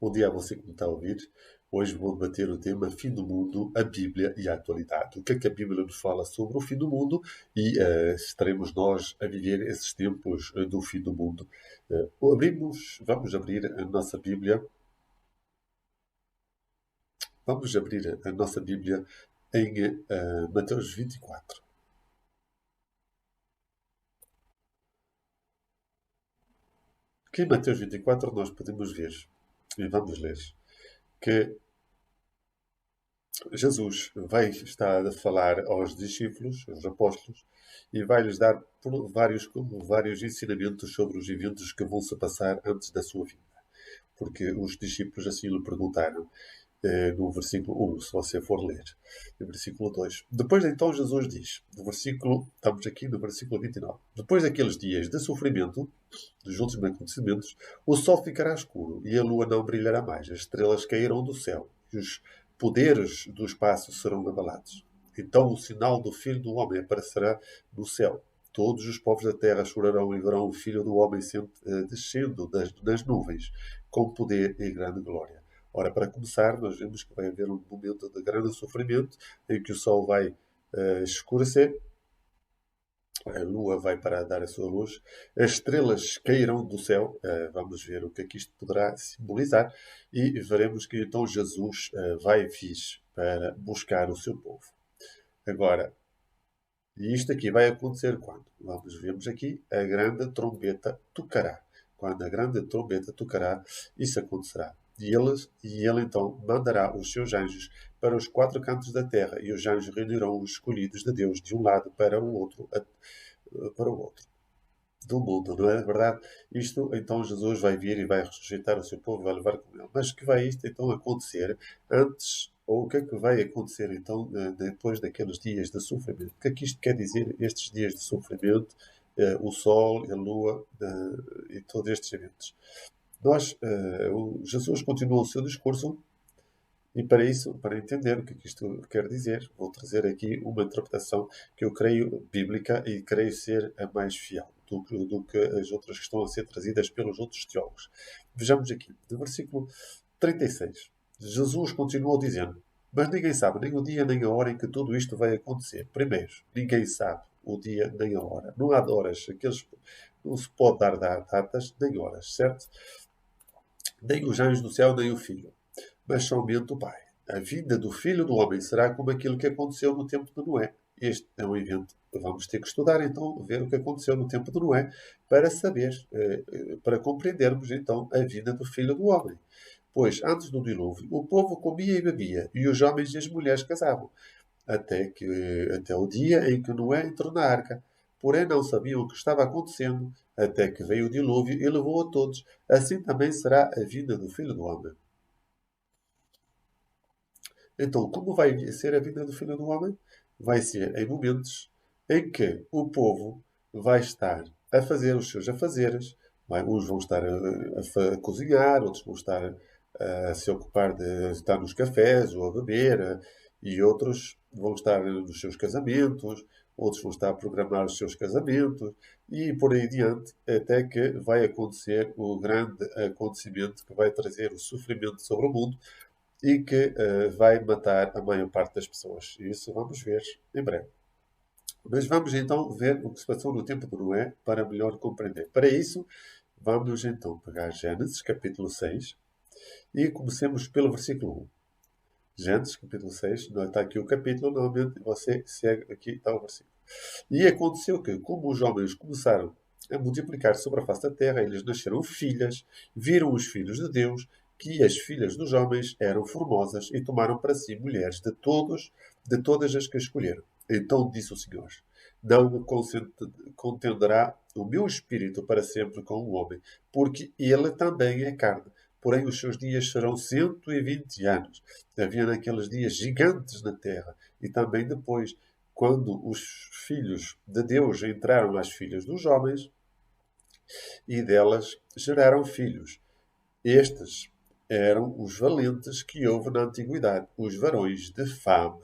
Bom dia a você que me está a ouvir. Hoje vou debater o tema Fim do Mundo, a Bíblia e a Atualidade. O que a Bíblia nos fala sobre o fim do mundo e estaremos nós a viver esses tempos do fim do mundo. Vamos abrir a nossa Bíblia. Vamos abrir a nossa Bíblia em Mateus 24. Que em Mateus 24 nós podemos ver, e vamos ler, que Jesus vai estar a falar aos discípulos, aos apóstolos, e vai-lhes dar vários ensinamentos sobre os eventos que vão se passar antes da sua vinda. Porque os discípulos assim lhe perguntaram, no versículo 1, se você for ler. No versículo 2. Depois então Jesus diz, estamos aqui no versículo 29. Depois daqueles dias de sofrimento, dos últimos acontecimentos, o sol ficará escuro e a lua não brilhará mais. As estrelas cairão do céu e os poderes do espaço serão abalados. Então o sinal do Filho do Homem aparecerá no céu. Todos os povos da terra chorarão e verão o Filho do Homem descendo das nuvens, com poder e grande glória. Ora, para começar, nós vemos que vai haver um momento de grande sofrimento, em que o sol vai escurecer, a lua vai parar de dar a sua luz, as estrelas cairão do céu, vamos ver o que é que isto poderá simbolizar, e veremos que então Jesus vai vir para buscar o seu povo. Agora, e isto aqui vai acontecer quando? Vemos aqui, a grande trombeta tocará. Quando a grande trombeta tocará, isso acontecerá. E ele então mandará os seus anjos para os 4 cantos da terra, e os anjos reunirão os escolhidos de Deus de um lado para o outro do mundo, não é verdade? Isto, então, Jesus vai vir e vai ressuscitar o seu povo e vai levar com ele. Mas que vai isto, então, acontecer antes, ou o que é que vai acontecer, então, depois daqueles dias de sofrimento? O que é que isto quer dizer, estes dias de sofrimento, o sol, a lua e todos estes eventos? Jesus continua o seu discurso e para isso, para entender o que isto quer dizer, vou trazer aqui uma interpretação que eu creio bíblica e creio ser a mais fiel do que as outras que estão a ser trazidas pelos outros teólogos. Vejamos aqui, do versículo 36. Jesus continuou dizendo, mas ninguém sabe nem o dia nem a hora em que tudo isto vai acontecer. Primeiro, ninguém sabe o dia nem a hora. Não há horas. Não se pode dar datas nem horas, certo? Nem os anjos do céu, nem o Filho, mas somente o Pai. A vinda do Filho do Homem será como aquilo que aconteceu no tempo de Noé. Este é um evento. Vamos ter que estudar, então, ver o que aconteceu no tempo de Noé, para saber, para compreendermos, então, a vinda do Filho do Homem. Pois, antes do dilúvio, o povo comia e bebia, e os homens e as mulheres casavam, até o dia em que Noé entrou na arca. Porém, não sabiam o que estava acontecendo, até que veio o dilúvio e levou a todos. Assim também será a vinda do Filho do Homem. Então, como vai ser a vida do Filho do Homem? Vai ser em momentos em que o povo vai estar a fazer os seus afazeres. Uns vão estar a cozinhar, outros vão estar a se ocupar de estar nos cafés ou a beber, e outros vão estar nos seus casamentos, outros vão estar a programar os seus casamentos, e por aí adiante, até que vai acontecer o grande acontecimento que vai trazer o sofrimento sobre o mundo, e que vai matar a maior parte das pessoas. Isso vamos ver em breve. Mas vamos então ver o que se passou no tempo de Noé para melhor compreender. Para isso, vamos então pegar Gênesis, capítulo 6, e comecemos pelo versículo 1. Gênesis, capítulo 6, não está aqui o capítulo, normalmente você segue aqui, está o versículo. E aconteceu que, como os homens começaram a multiplicar sobre a face da terra, eles nasceram filhas, viram os filhos de Deus, que as filhas dos homens eram formosas, e tomaram para si mulheres de todas as que escolheram. Então disse o Senhor, não me contenderá o meu espírito para sempre com o homem, porque ele também é carne. Porém, os seus dias serão 120 anos. Havia naqueles dias gigantes na terra, e também depois, quando os filhos de Deus entraram às filhas dos homens, e delas geraram filhos. Estes eram os valentes que houve na antiguidade, os varões de fama.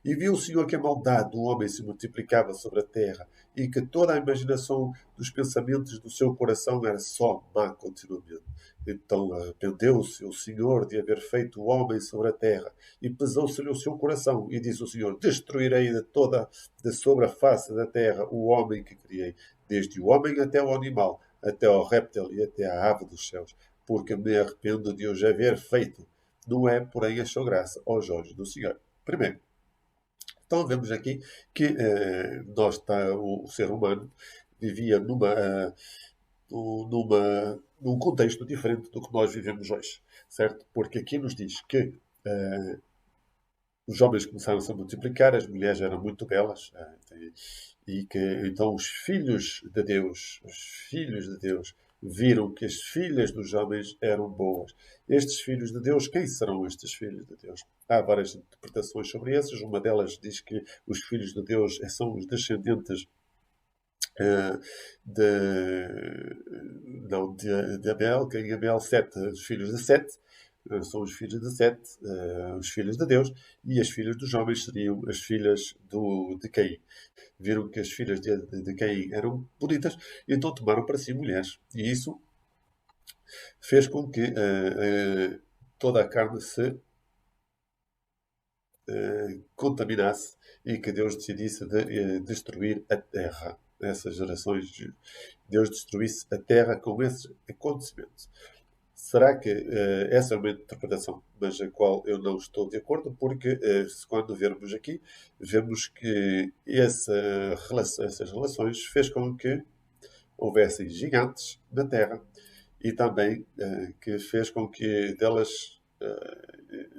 E viu o Senhor que a maldade do homem se multiplicava sobre a terra e que toda a imaginação dos pensamentos do seu coração era só má continuamente. Então arrependeu-se o Senhor de haver feito o homem sobre a terra e pesou-se-lhe o seu coração e disse o Senhor: Destruirei de sobre a face da terra o homem que criei, desde o homem até o animal, até ao réptil e até à ave dos céus, porque me arrependo de os haver feito. Não é, porém, achou graça aos olhos do Senhor. Primeiro, então vemos aqui que o ser humano vivia num contexto diferente do que nós vivemos hoje, certo? Porque aqui nos diz que os homens começaram-se a multiplicar, as mulheres eram muito belas, e que então os filhos de Deus viram que as filhas dos homens eram boas. Estes filhos de Deus, quem serão estes filhos de Deus? Há várias interpretações sobre esses. Uma delas diz que os filhos de Deus são os descendentes eh, de Abel, que em Abel, os filhos de Sete, são os filhos de Sete, os filhos de Deus, e as filhas dos homens seriam as filhas de Caim. Viram que as filhas de Caim eram bonitas, e então tomaram para si mulheres. E isso fez com que toda a carne se contaminasse e que Deus decidisse destruir a terra. Essas gerações, Deus destruísse a terra com esses acontecimentos. Será que essa é uma interpretação, mas a qual eu não estou de acordo, porque quando vermos aqui, vemos que essas relações fez com que houvessem gigantes na Terra e também que fez com que delas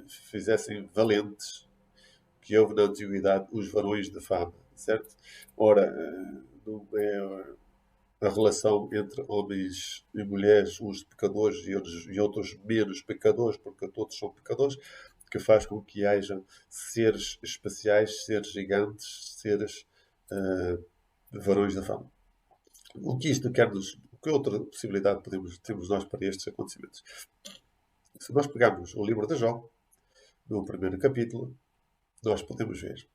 fizessem valentes, que houve na antiguidade os varões de fama, certo? Ora, não é a relação entre homens e mulheres, uns pecadores e outros menos pecadores, porque todos são pecadores, que faz com que haja seres especiais, seres gigantes, seres varões da fama. Que outra possibilidade temos nós para estes acontecimentos? Se nós pegarmos o livro de Jó, no primeiro capítulo, nós podemos ver.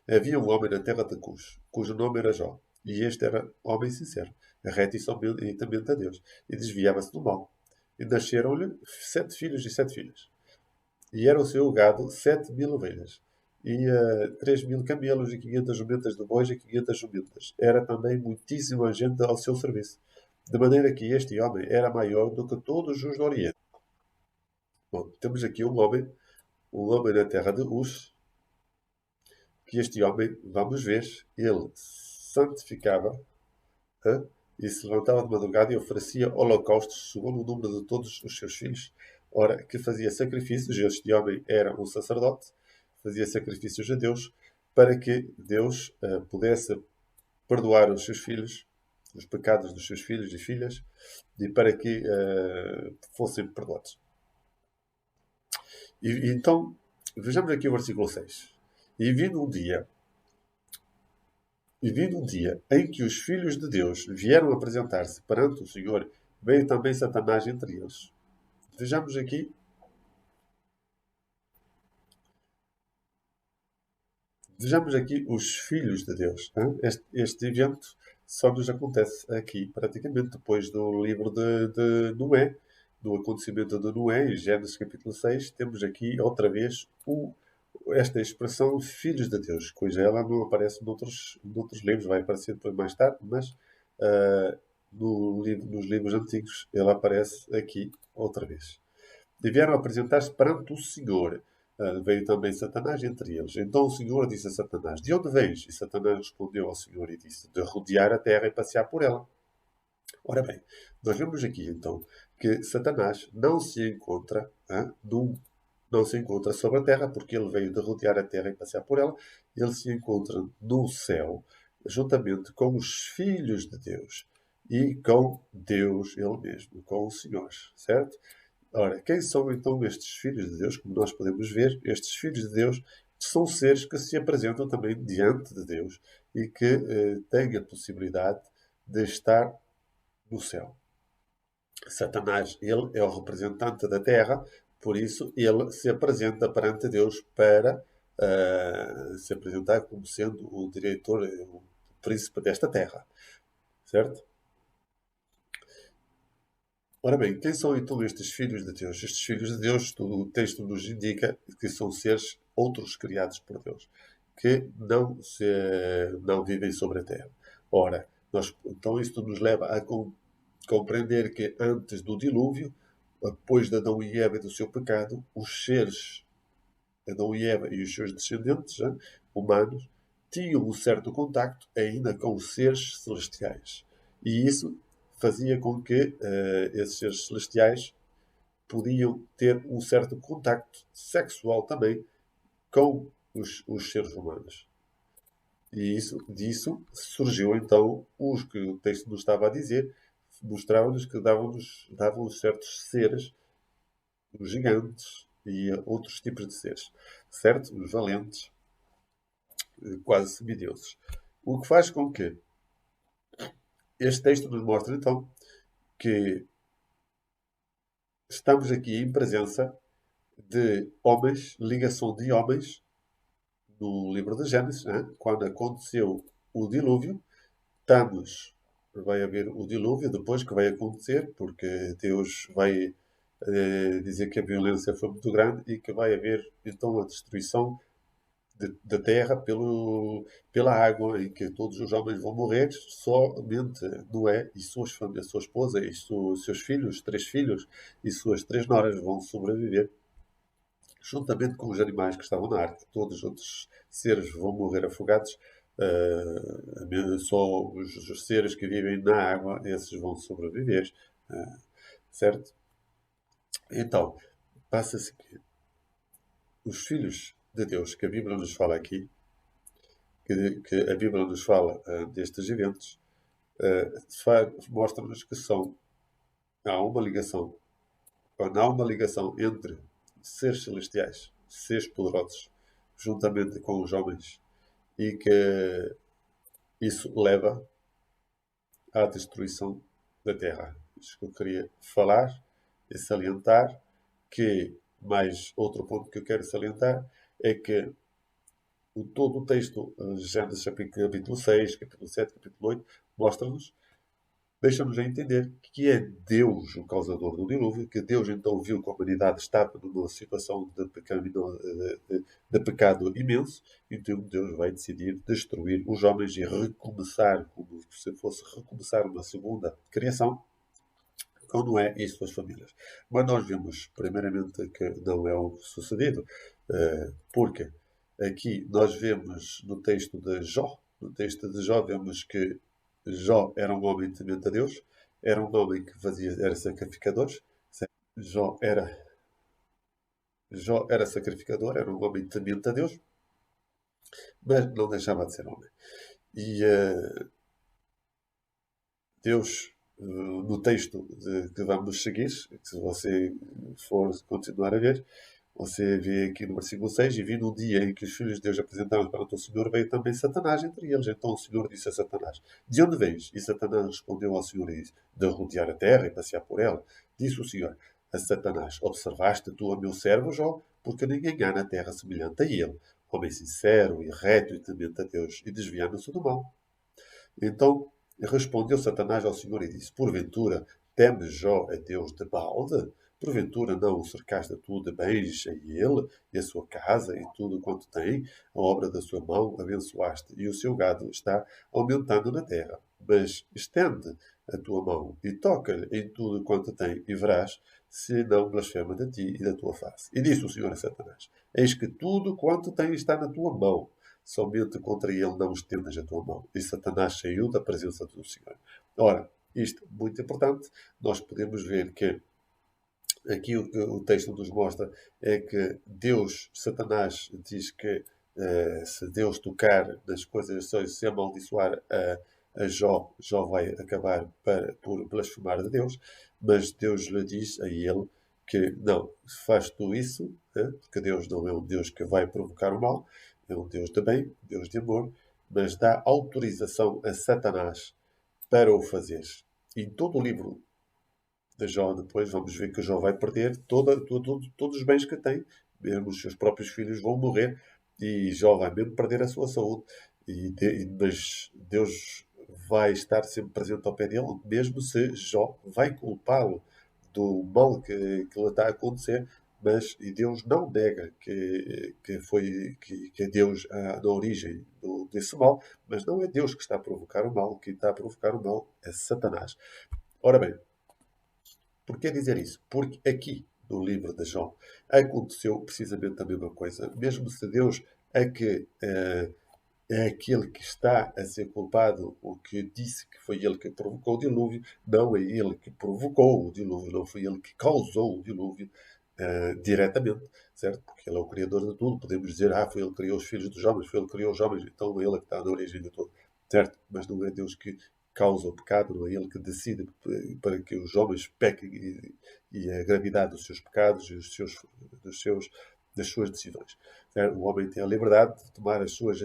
Havia um homem na terra de Cus, cujo nome era Jó, e este era homem sincero, reto e temente a Deus, e desviava-se do mal. E nasceram-lhe 7 filhos e 7 filhas. E era o seu gado 7.000 ovelhas, e 3.000 camelos, e 500 jumentas de bois, e 500 jumentas. Era também muitíssima gente ao seu serviço, de maneira que este homem era maior do que todos os do Oriente. Bom, temos aqui um homem na terra de Uz, que este homem, vamos ver, ele santificava e se levantava de madrugada e oferecia holocaustos segundo o número de todos os seus filhos. Ora, que fazia sacrifícios, este homem era um sacerdote, fazia sacrifícios a Deus, para que Deus pudesse perdoar os seus filhos, os pecados dos seus filhos e filhas, e para que fossem perdoados. E então, vejamos aqui o versículo 6. E vindo um dia em que os filhos de Deus vieram apresentar-se perante o Senhor, veio também Satanás entre eles. Vejamos aqui os filhos de Deus. Este evento só nos acontece aqui, praticamente depois do livro de Noé, do acontecimento de Noé, em Gênesis capítulo 6, temos aqui outra vez esta expressão filhos de Deus, cuja ela não aparece noutros livros, vai aparecer depois mais tarde, mas nos livros antigos ela aparece aqui outra vez. E vieram apresentar-se perante o Senhor. Veio também Satanás entre eles. Então o Senhor disse a Satanás: De onde vens? E Satanás respondeu ao Senhor e disse: De rodear a terra e passear por ela. Ora bem, nós vemos aqui então que Satanás não se encontra não se encontra sobre a terra, porque ele veio de rodear a terra e passear por ela. Ele se encontra no céu, juntamente com os filhos de Deus e com Deus ele mesmo, com o Senhor, certo? Ora, quem são então estes filhos de Deus? Como nós podemos ver, estes filhos de Deus são seres que se apresentam também diante de Deus e que têm a possibilidade de estar no céu. Satanás, ele é o representante da terra, por isso ele se apresenta perante Deus para se apresentar como sendo o diretor, o príncipe desta terra. Certo? Ora bem, quem são então estes filhos de Deus? Estes filhos de Deus, o texto nos indica que são seres outros criados por Deus, que não vivem sobre a terra. Ora, então isto nos leva a compreender que antes do dilúvio, depois de Adão e Eva e do seu pecado, os seres, Adão e Eva e os seus descendentes, humanos, tinham um certo contacto ainda com os seres celestiais. E isso fazia com que esses seres celestiais podiam ter um certo contacto sexual também com os seres humanos. E disso surgiu então os que o texto nos estava a dizer, mostravam-nos que davam certos seres, os gigantes e outros tipos de seres, certo? Os valentes, quase semideuses. O que faz com que este texto nos mostra então que estamos aqui em presença de homens, ligação de homens, no livro de Gênesis, né? Quando aconteceu o dilúvio, vai haver o dilúvio depois que vai acontecer, porque Deus vai dizer que a violência foi muito grande e que vai haver então a destruição da terra pela água, em que todos os homens vão morrer, somente Noé e suas famílias, sua esposa e seus filhos, 3 filhos e suas 3 noras vão sobreviver, juntamente com os animais que estavam na arca. Todos os outros seres vão morrer afogados. Só os seres que vivem na água, esses vão sobreviver. Certo? Então, passa-se que os filhos de Deus que a Bíblia nos fala aqui, que a Bíblia nos fala destes eventos, mostra-nos que há uma ligação, quando há uma ligação entre seres celestiais, seres poderosos, juntamente com os homens, e que isso leva à destruição da Terra. Isso que eu queria falar e salientar, que mais outro ponto que eu quero salientar é que todo o texto, Gênesis capítulo 6, capítulo 7, capítulo 8, mostra-nos, deixa-nos a entender que é Deus o causador do dilúvio, que Deus então viu que a humanidade estava numa situação de pecado imenso, então Deus vai decidir destruir os homens e recomeçar, como se fosse recomeçar uma segunda criação, com Noé e suas famílias. Mas nós vemos, primeiramente, que não é o sucedido, porque aqui nós vemos no texto de Jó vemos que Jó era um homem temente a Deus, era um homem que era sacrificador. Jó era, Jó era sacrificador, era um homem temente a Deus, mas não deixava de ser homem. E Deus, no texto que vamos seguir, se você for continuar a ver, você vê aqui no versículo 6, e vindo um dia em que os filhos de Deus apresentaram perante o Senhor, veio também Satanás entre eles. Então o Senhor disse a Satanás, de onde vens? E Satanás respondeu ao Senhor e disse, de rodear a terra e passear por ela. Disse o Senhor a Satanás, observaste tu a meu servo Jó? Porque ninguém há na terra semelhante a ele, homem sincero e reto e temente a Deus, e desviando-se do mal. Então respondeu Satanás ao Senhor e disse, porventura temes Jó a Deus de balde? Porventura não o cercaste tu de bens a ele, e a sua casa, e tudo quanto tem, a obra da sua mão abençoaste, e o seu gado está aumentando na terra. Mas estende a tua mão e toca-lhe em tudo quanto tem, e verás se não blasfema de ti e da tua face. E disse o Senhor a Satanás, eis que tudo quanto tem está na tua mão, somente contra ele não estendas a tua mão. E Satanás saiu da presença do Senhor. Ora, isto é muito importante. Nós podemos ver que aqui o que o texto nos mostra é que Satanás diz que se Deus tocar nas coisas, se amaldiçoar a Jó, Jó vai acabar por blasfemar de Deus, mas Deus lhe diz a ele que não, faz tu isso, porque Deus não é um Deus que vai provocar o mal, é um Deus de bem, Deus de amor, mas dá autorização a Satanás para o fazer. E em todo o livro de Jó, depois vamos ver que Jó vai perder todos os bens que tem, mesmo os seus próprios filhos vão morrer, e Jó vai mesmo perder a sua saúde, mas Deus vai estar sempre presente ao pé dele, mesmo se Jó vai culpá-lo do mal que lhe está a acontecer, mas e Deus não nega que é Deus na origem desse mal, mas não é Deus que está a provocar o mal, quem está a provocar o mal é Satanás. Ora bem, por que dizer isso? Porque aqui, no livro de Jó, aconteceu precisamente a mesma coisa. Mesmo se Deus é aquele que está a ser culpado, o que disse que foi ele que provocou o dilúvio, não é ele que provocou o dilúvio, não foi ele que causou o dilúvio diretamente, certo? Porque ele é o criador de tudo. Podemos dizer, foi ele que criou os filhos dos homens, foi ele que criou os homens, então é ele que está na origem de tudo, certo? Mas não é Deus que causa o pecado, não é ele que decide para que os homens pequem e a gravidade dos seus pecados e dos seus, das suas decisões. Certo? O homem tem a liberdade de tomar as suas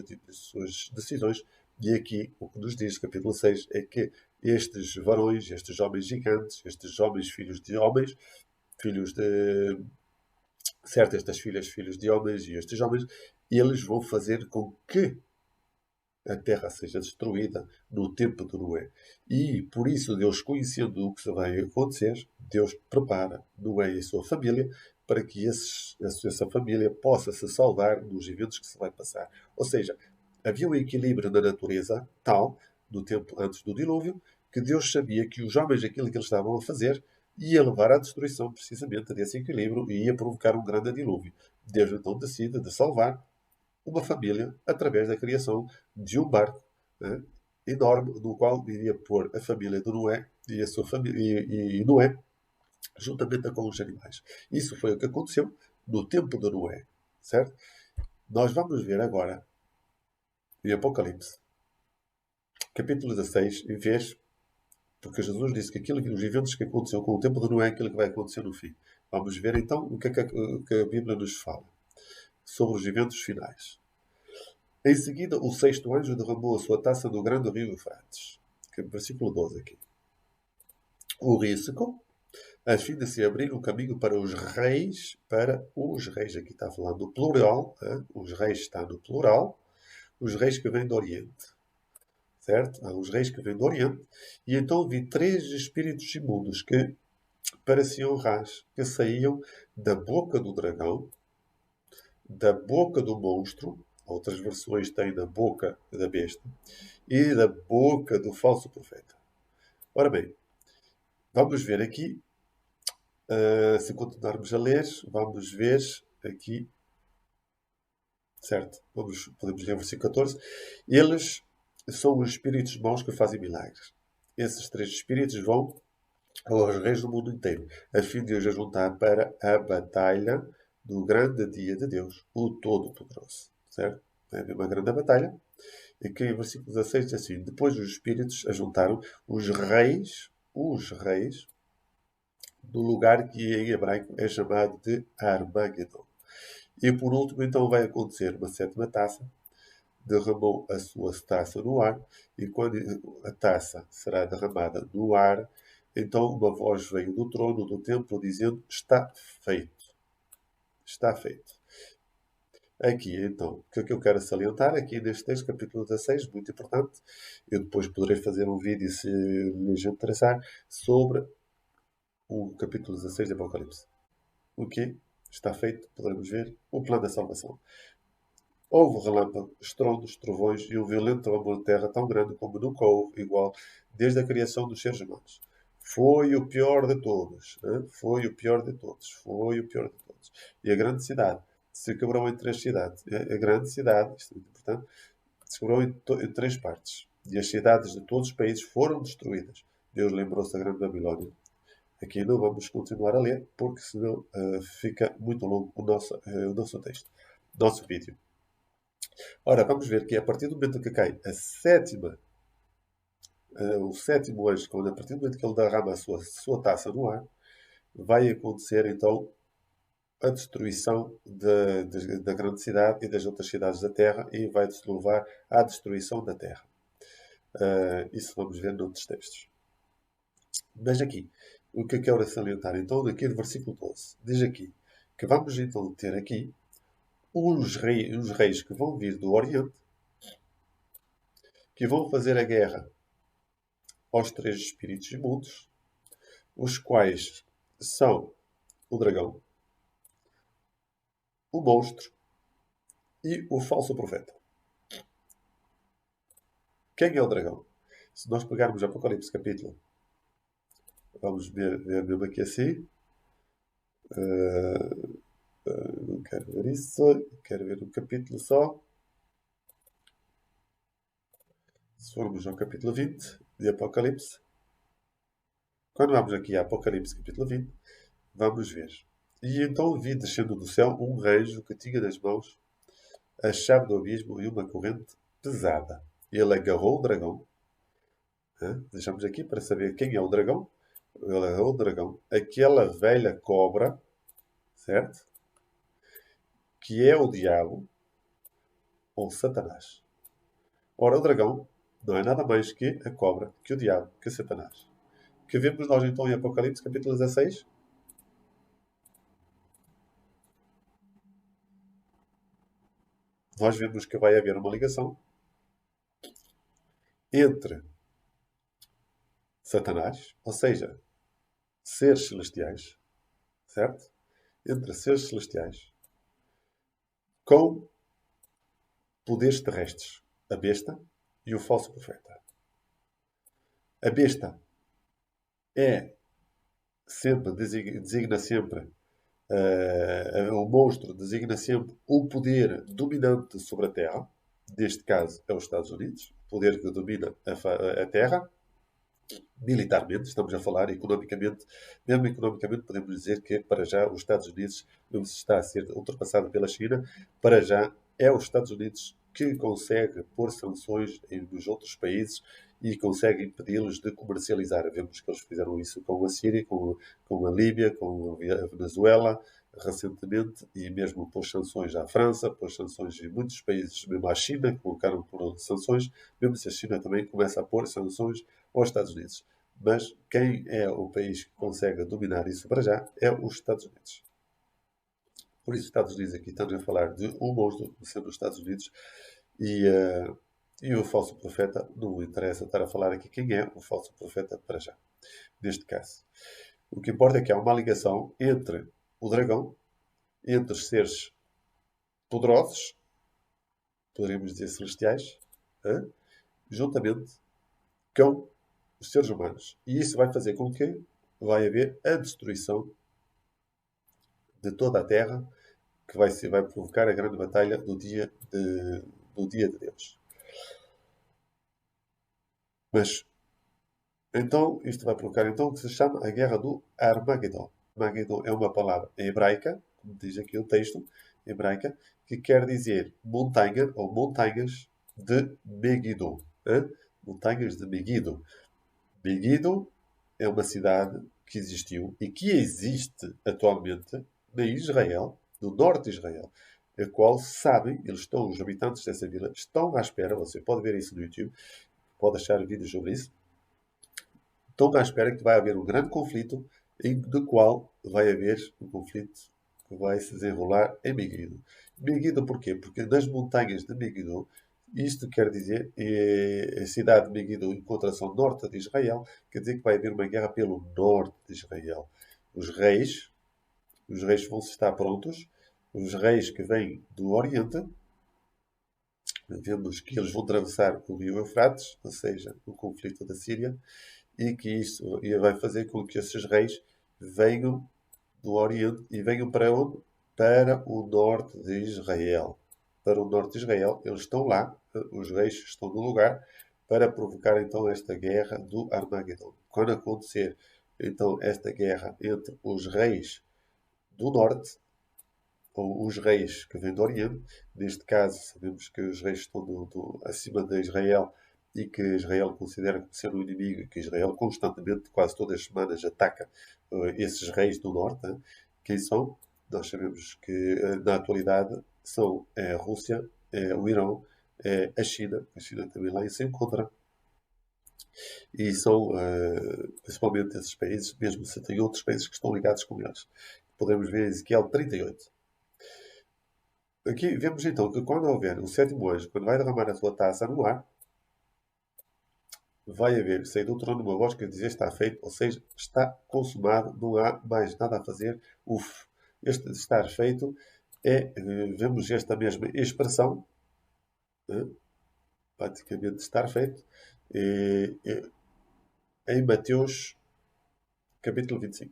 decisões e aqui o que nos diz, capítulo 6, é que estes varões, estes homens gigantes, estes homens filhos de homens, filhos de certo, estas filhas, filhos de homens e estes homens, eles vão fazer com que a terra seja destruída no tempo de Noé. E por isso Deus, conhecendo o que vai acontecer, Deus prepara Noé e a sua família para que essa família possa se salvar dos eventos que se vai passar. Ou seja, havia um equilíbrio na natureza tal, no tempo antes do dilúvio, que Deus sabia que os homens, aquilo que eles estavam a fazer, ia levar à destruição precisamente desse equilíbrio e ia provocar um grande dilúvio. Deus então decide de salvar uma família através da criação de um barco, né, enorme, no qual iria pôr a família de Noé e a sua família e Noé juntamente com os animais. Isso foi o que aconteceu no tempo de Noé, certo? Nós vamos ver agora em Apocalipse, capítulo 16, em vez, porque Jesus disse que os eventos que aconteceram com o tempo de Noé é aquilo que vai acontecer no fim. Vamos ver então o que a Bíblia nos fala sobre os eventos finais. Em seguida, o sexto anjo derramou a sua taça no grande rio Eufrates. Versículo 12 aqui. O rio secou, a fim de se abrir um caminho para os reis, aqui está falando do plural, hein? Os reis está no plural, os reis que vêm do Oriente, certo? Os reis que vêm do Oriente, e então vi três espíritos imundos que pareciam rãs, que saíam da boca do dragão, da boca do monstro, outras versões têm da boca da besta, e da boca do falso profeta. Ora bem, vamos ver aqui, se continuarmos a ler, vamos ver aqui, certo? Podemos ler o versículo 14. Eles são os espíritos maus que fazem milagres. Esses três espíritos vão aos reis do mundo inteiro, a fim de os ajuntar para a batalha do grande dia de Deus, o Todo-Poderoso. Certo? É uma grande batalha. E que em versículo 16 diz assim: Depois os espíritos ajuntaram os reis, do lugar que em hebraico é chamado de Armagedon. E por último, então vai acontecer uma sétima taça. Derramou a sua taça no ar, e quando a taça será derramada no ar, então uma voz veio do trono do templo dizendo: Está feito. Está feito. Aqui, então, o que eu quero salientar aqui neste texto, capítulo 16, muito importante, eu depois poderei fazer um vídeo, se lhes interessar, sobre o capítulo 16 de Apocalipse. O que está feito, poderemos ver, o plano da salvação. Houve relâmpagos, estrondos, trovões e um violento tremor de terra tão grande como nunca houve igual desde a criação dos seres humanos. Foi o pior de todos. Né? Foi o pior de todos. Foi o pior de todos. E a grande cidade se quebrou em três cidades. A grande cidade, isto é muito importante, se quebrou em três partes. E as cidades de todos os países foram destruídas. Deus lembrou-se da grande Babilônia. Aqui não vamos continuar a ler, porque senão fica muito longo o nosso texto, o nosso vídeo. Ora, vamos ver que a partir do momento que cai o sétimo anjo, quando a partir do momento que ele derrama a sua taça no ar, vai acontecer então a destruição da grande cidade e das outras cidades da terra e vai-se levar à destruição da terra. Isso vamos ver noutros textos. Mas aqui, o que eu quero salientar então, aqui no versículo 12, diz aqui que vamos então ter aqui uns reis que vão vir do Oriente, que vão fazer a guerra aos três espíritos imundos, os quais são o dragão, o monstro e o falso profeta. Quem é o dragão? Se nós pegarmos Apocalipse capítulo, vamos ver mesmo aqui assim. Não quero ver isso, quero ver um capítulo só. Se formos ao capítulo 20 de Apocalipse, quando vamos aqui a Apocalipse capítulo 20, vamos ver. E então vi descendo do céu um anjo que tinha nas mãos a chave do abismo e uma corrente pesada. Ele agarrou o dragão. Deixamos aqui para saber quem é o dragão. Ele agarrou o dragão. Aquela velha cobra, certo? Que é o diabo ou Satanás. Ora, o dragão não é nada mais que a cobra, que o diabo, que Satanás. Que vemos nós então em Apocalipse capítulo 16? Nós vemos que vai haver uma ligação entre Satanás, ou seja, seres celestiais, certo? Entre seres celestiais, com poderes terrestres, a besta e o falso profeta. A besta é sempre, designa sempre, o monstro designa sempre o poder dominante sobre a Terra, neste caso é os Estados Unidos, o poder que domina a Terra, militarmente, estamos a falar economicamente, mesmo economicamente podemos dizer que para já os Estados Unidos, não se está a ser ultrapassado pela China, para já é os Estados Unidos que consegue pôr sanções nos outros países e consegue impedi-los de comercializar. Vemos que eles fizeram isso com a Síria, com a Líbia, com a Venezuela, recentemente, e mesmo pôs sanções à França, pôs sanções em muitos países, mesmo à China, colocaram por sanções, mesmo se a China também começa a pôr sanções aos Estados Unidos. Mas quem é o país que consegue dominar isso para já é os Estados Unidos. Por isso, os Estados Unidos aqui estamos a falar de um monstro, sendo os Estados Unidos, e, e o falso profeta, não interessa estar a falar aqui quem é o falso profeta para já, neste caso. O que importa é que há uma ligação entre o dragão, entre os seres poderosos, poderíamos dizer celestiais, juntamente com os seres humanos. E isso vai fazer com que vai haver a destruição de toda a Terra, que vai provocar a grande batalha do dia de Deus. Mas, então, isto vai provocar então o que se chama a Guerra do Armagedon. Armagedon é uma palavra hebraica, como diz aqui o texto, hebraica, que quer dizer montanha ou montanhas de Megiddo. Montanhas de Megiddo. Megiddo é uma cidade que existiu e que existe atualmente em Israel, no norte de Israel, a qual sabem, os habitantes dessa vila estão à espera, você pode ver isso no YouTube, pode achar vídeos sobre isso, estão à espera que vai haver um grande conflito, do qual vai haver um conflito que vai se desenrolar em Megiddo. Megiddo porquê? Porque nas montanhas de Megiddo, isto quer dizer, a cidade de Megiddo encontra-se ao norte de Israel, quer dizer que vai haver uma guerra pelo norte de Israel. Os reis vão estar prontos, os reis que vêm do Oriente, vemos que eles vão atravessar o rio Eufrates, ou seja, o conflito da Síria, e que isso vai fazer com que esses reis venham do Oriente e venham para onde? Para o norte de Israel. Para o norte de Israel, eles estão lá, os reis estão no lugar, para provocar então esta guerra do Armagedon. Quando acontecer então esta guerra entre os reis do norte, ou os reis que vêm do Oriente, neste caso sabemos que os reis estão acima de Israel e que Israel considera como ser um inimigo e que Israel constantemente, quase todas as semanas, ataca esses reis do norte. Quem são? Nós sabemos que na atualidade são a Rússia, o Irão, a China também lá se encontra, e são principalmente esses países, mesmo se tem outros países que estão ligados com eles. Podemos ver em Ezequiel 38. aqui vemos então que quando houver o sétimo anjo, quando vai derramar a sua taça no ar, vai haver, sair do trono uma voz que diz está feito, ou seja, está consumado, não há mais nada a fazer. Uf, este estar feito é, vemos esta mesma expressão, eh, praticamente estar feito, em Mateus capítulo 25.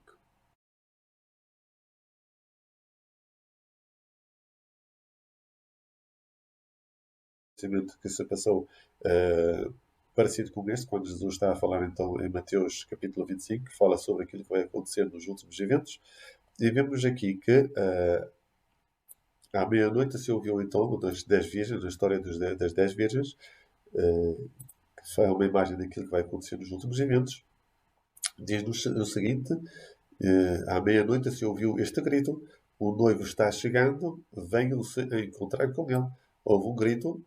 Acontecimento que se passou parecido com este, quando Jesus está a falar então em Mateus capítulo 25, que fala sobre aquilo que vai acontecer nos últimos eventos, e vemos aqui que à meia-noite se ouviu então das 10 virgens, na história das 10 virgens, que é uma imagem daquilo que vai acontecer nos últimos eventos. Diz-nos o seguinte: à meia-noite se ouviu este grito: o noivo está chegando, venham-se a encontrar com ele. Houve um grito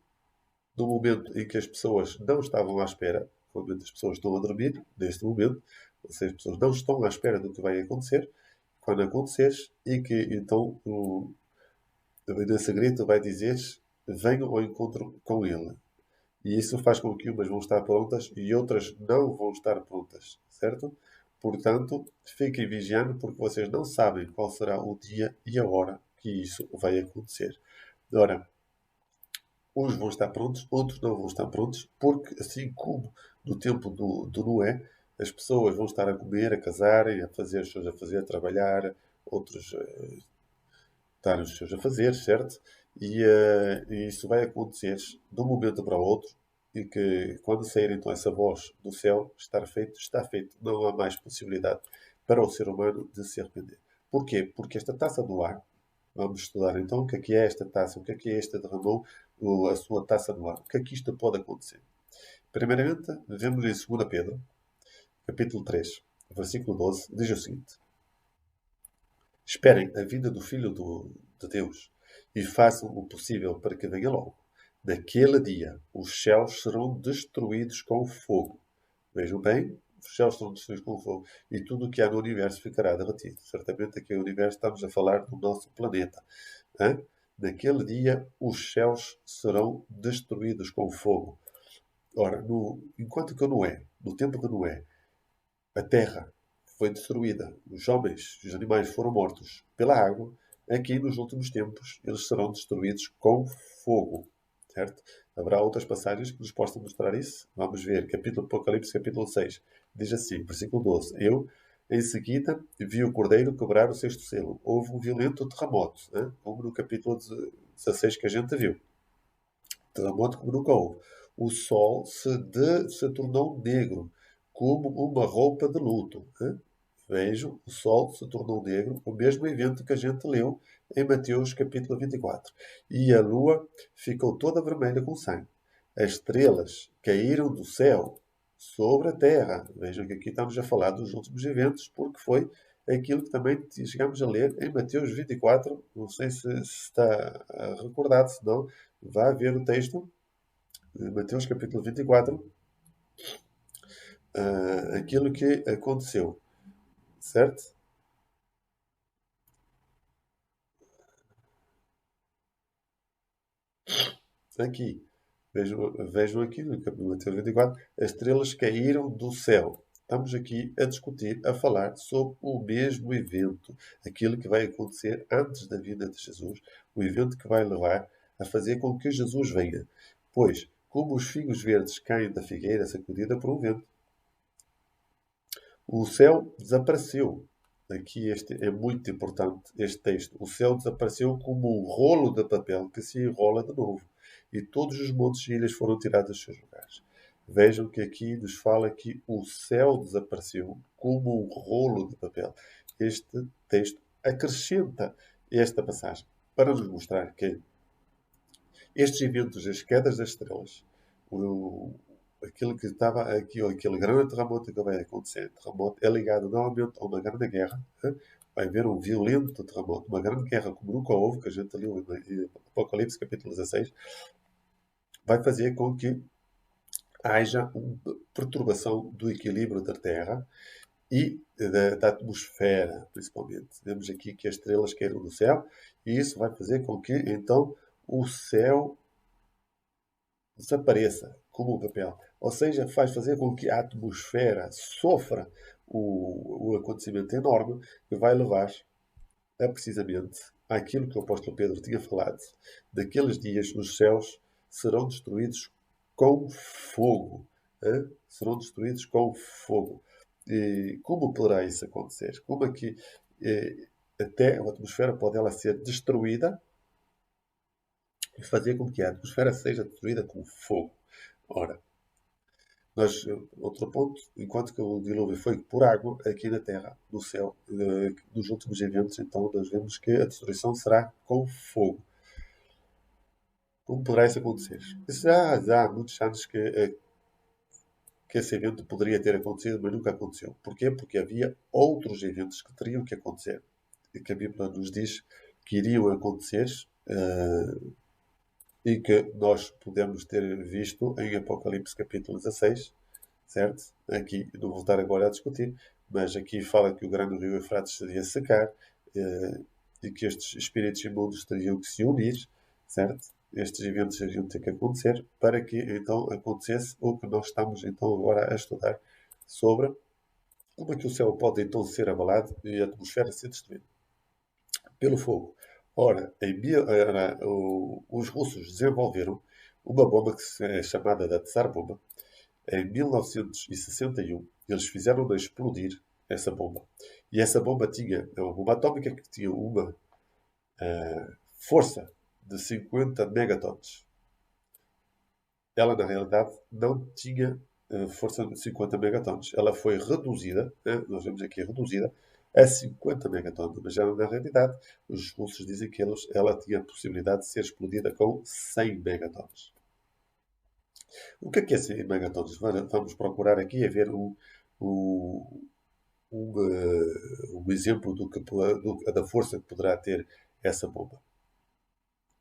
no momento em que as pessoas não estavam à espera, quando as pessoas estão a dormir, neste momento, ou seja, as pessoas não estão à espera do que vai acontecer, quando acontecer, e que então nesse grito vai dizer: venham ao encontro com ele. E isso faz com que umas vão estar prontas e outras não vão estar prontas, certo? Portanto, fiquem vigiando porque vocês não sabem qual será o dia e a hora que isso vai acontecer. Ora, uns vão estar prontos, outros não vão estar prontos, porque assim como no tempo do Noé, as pessoas vão estar a comer, a casarem, a fazer os seus a fazer, a trabalhar, outros estar os seus a fazer, certo? E isso vai acontecer de um momento para o outro, e que quando sair então essa voz do céu, estar feito, está feito. Não há mais possibilidade para o ser humano de se arrepender. Porquê? Porque esta taça do ar, vamos estudar então o que é esta taça, o que é esta derramou a sua taça no ar. O que é que isto pode acontecer? Primeiramente, vemos em 2 Pedro, capítulo 3, versículo 12, diz o seguinte: esperem a vinda do Filho de Deus e façam o possível para que venha logo. Naquele dia, os céus serão destruídos com fogo. Vejam bem, os céus serão destruídos com fogo e tudo o que há no universo ficará derretido. Certamente aqui no universo estamos a falar do nosso planeta. Hein? Naquele dia, os céus serão destruídos com fogo. Ora, enquanto que Noé, no tempo de Noé, a terra foi destruída, os homens e os animais foram mortos pela água, aqui nos últimos tempos eles serão destruídos com fogo, certo? Haverá outras passagens que nos possam mostrar isso. Vamos ver, capítulo Apocalipse, capítulo 6. Diz assim, versículo 12: Eu, em seguida, vi o cordeiro quebrar o sexto selo. Houve um violento terremoto, né? Como no capítulo 16 que a gente viu. Terremoto como nunca houve. O sol se tornou negro, como uma roupa de luto. Hein? Vejam, o sol se tornou negro, o mesmo evento que a gente leu em Mateus capítulo 24. E a lua ficou toda vermelha com sangue. As estrelas caíram do céu sobre a terra. Vejam que aqui estamos a falar dos últimos eventos, porque foi aquilo que também chegamos a ler em Mateus 24. Não sei se está recordado, se não, vá ver o texto de Mateus capítulo 24, aquilo que aconteceu, certo? Aqui, vejam aqui no capítulo Mateus 24, as estrelas caíram do céu. Estamos aqui a discutir, a falar sobre o mesmo evento, aquilo que vai acontecer antes da vinda de Jesus, o evento que vai levar a fazer com que Jesus venha. Pois, como os figos verdes caem da figueira sacudida por um vento, o céu desapareceu. Aqui este é muito importante, este texto. O céu desapareceu como um rolo de papel que se enrola de novo. E todos os montes e ilhas foram tirados dos seus lugares. Vejam que aqui nos fala que o céu desapareceu como um rolo de papel. Este texto acrescenta esta passagem para nos mostrar que estes eventos, as quedas das estrelas, o, aquilo que estava aqui, aquele grande terremoto que vai acontecer, terremoto é ligado novamente a uma grande guerra. Vai haver um violento terremoto, uma grande guerra como nunca houve, que a gente leu em Apocalipse capítulo 16, vai fazer com que haja uma perturbação do equilíbrio da Terra e da atmosfera, principalmente. Vemos aqui que as estrelas caíram do céu e isso vai fazer com que, então, o céu desapareça como o papel. Ou seja, faz fazer com que a atmosfera sofra o acontecimento enorme que vai levar a, precisamente, àquilo que o apóstolo Pedro tinha falado. Daqueles dias os céus serão destruídos com fogo. Hã? Serão destruídos com fogo. E como poderá isso acontecer? Como é que até a atmosfera pode ela ser destruída e fazer com que a atmosfera seja destruída com fogo? Ora, outro ponto, enquanto que o dilúvio foi por água, aqui na Terra, no céu, nos últimos eventos, então nós vemos que a destruição será com fogo. Como poderá isso acontecer? Já há muitos anos que esse evento poderia ter acontecido, mas nunca aconteceu. Porquê? Porque havia outros eventos que teriam que acontecer e que a Bíblia nos diz que iriam acontecer e que nós podemos ter visto em Apocalipse capítulo 16, certo? Aqui, não vou estar agora a discutir, mas aqui fala que o grande rio Eufrates seria secar eh, e que estes espíritos imundos teriam que se unir, certo? Estes eventos teriam ter que acontecer para que então acontecesse o que nós estamos então agora a estudar sobre como é que o céu pode então ser abalado e a atmosfera ser destruída pelo fogo. Ora, os russos desenvolveram uma bomba que é chamada da Tsar Bomba. Em 1961, eles fizeram-na explodir essa bomba. E essa bomba tinha, é uma bomba atómica que tinha uma força de 50 megatons. Ela, na realidade, não tinha força de 50 megatons. Ela foi reduzida, né? Nós vemos aqui reduzida, a 50 megatons. Mas ela, na realidade, os russos dizem que ela tinha a possibilidade de ser explodida com 100 megatons. O que é 100 megatons? Vamos procurar aqui a ver o, um exemplo da força que poderá ter essa bomba.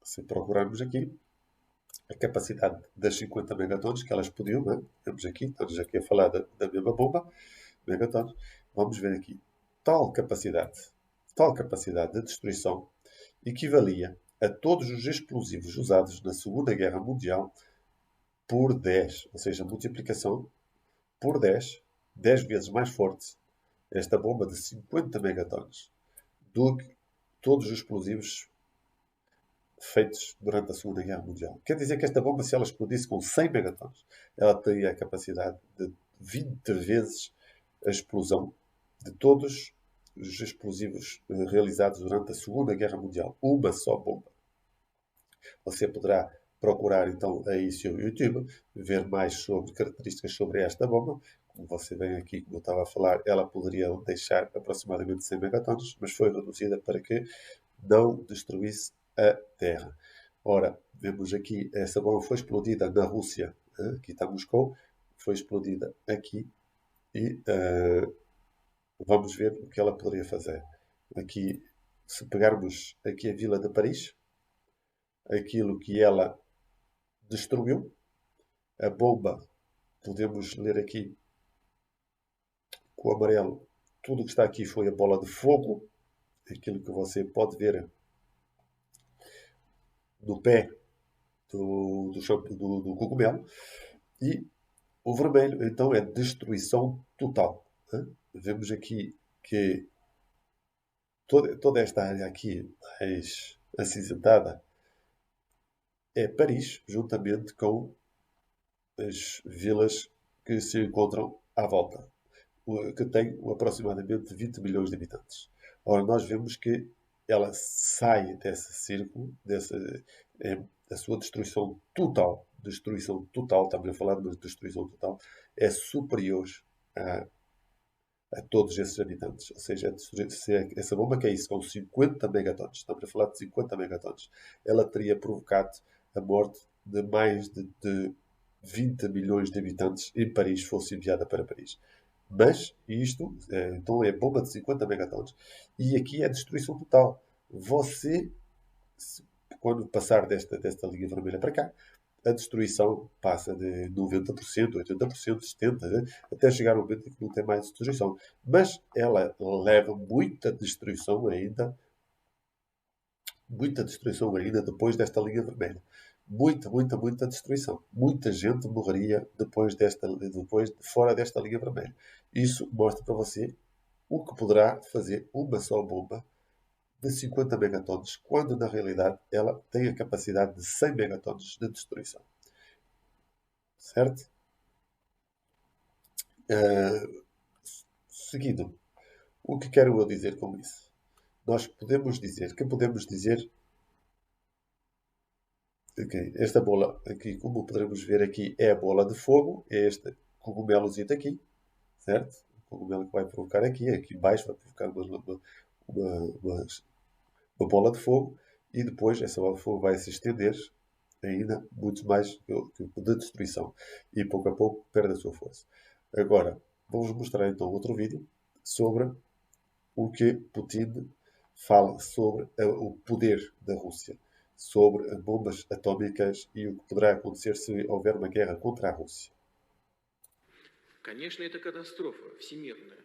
Se procurarmos aqui a capacidade das 50 megatons que elas podiam, né? Estamos aqui a falar da mesma bomba, megatons, vamos ver aqui. Tal capacidade de destruição equivalia a todos os explosivos usados na Segunda Guerra Mundial por 10, ou seja, multiplicação por 10 vezes mais forte esta bomba de 50 megatons do que todos os explosivos feitos durante a Segunda Guerra Mundial. Quer dizer que esta bomba, se ela explodisse com 100 megatons, ela teria a capacidade de 20 vezes a explosão de todos os explosivos realizados durante a Segunda Guerra Mundial. Uma só bomba. Você poderá procurar então aí no YouTube, ver mais sobre características sobre esta bomba. Como você vem aqui, como eu estava a falar, ela poderia deixar aproximadamente 100 megatons, mas foi reduzida para que não destruísse a Terra. Ora, vemos aqui, essa bomba foi explodida na Rússia, aqui está Moscou, foi explodida aqui e vamos ver o que ela poderia fazer. Aqui, se pegarmos aqui a Vila de Paris, aquilo que ela destruiu, a bomba, podemos ler aqui com o amarelo, tudo o que está aqui foi a bola de fogo, aquilo que você pode ver no pé do cogumelo, e o vermelho, então, é destruição total. Né? Vemos aqui que toda esta área aqui mais acinzentada é Paris, juntamente com as vilas que se encontram à volta, que tem aproximadamente 20 milhões de habitantes. Ora, nós vemos que ela sai desse círculo, é, a sua destruição total, estamos a falar de uma destruição total, é superior a, a todos esses habitantes. Ou seja, se essa bomba caísse com 50 megatons, estamos a falar de 50 megatons, ela teria provocado a morte de mais de 20 milhões de habitantes em Paris, fosse enviada para Paris. Mas isto, então é bomba de 50 megatons. E aqui é destruição total. Você, quando passar desta linha vermelha para cá, a destruição passa de 90%, 80%, 70%, até chegar ao momento em que não tem mais destruição. Mas ela leva muita destruição ainda depois desta linha vermelha. Muita, muita, muita destruição. Muita gente morreria depois fora desta linha vermelha. Isso mostra para você o que poderá fazer uma só bomba de 50 megatons, quando na realidade ela tem a capacidade de 100 megatons de destruição. Certo? Seguindo, o que quero eu dizer com isso? Nós podemos dizer que esta bola aqui, como poderemos ver aqui, é a bola de fogo, é este cogumelozito aqui, certo? O cogumelo que vai provocar aqui embaixo vai provocar uma, uma bola de fogo, e depois essa bola de fogo vai se estender ainda muito mais de destruição, e pouco a pouco perde a sua força. Agora, vamos mostrar então outro vídeo sobre o que Putin fala sobre o poder da Rússia, sobre bombas atómicas e o que poderá acontecer se houver uma guerra contra a Rússia. Конечно, это катастрофа всемирная.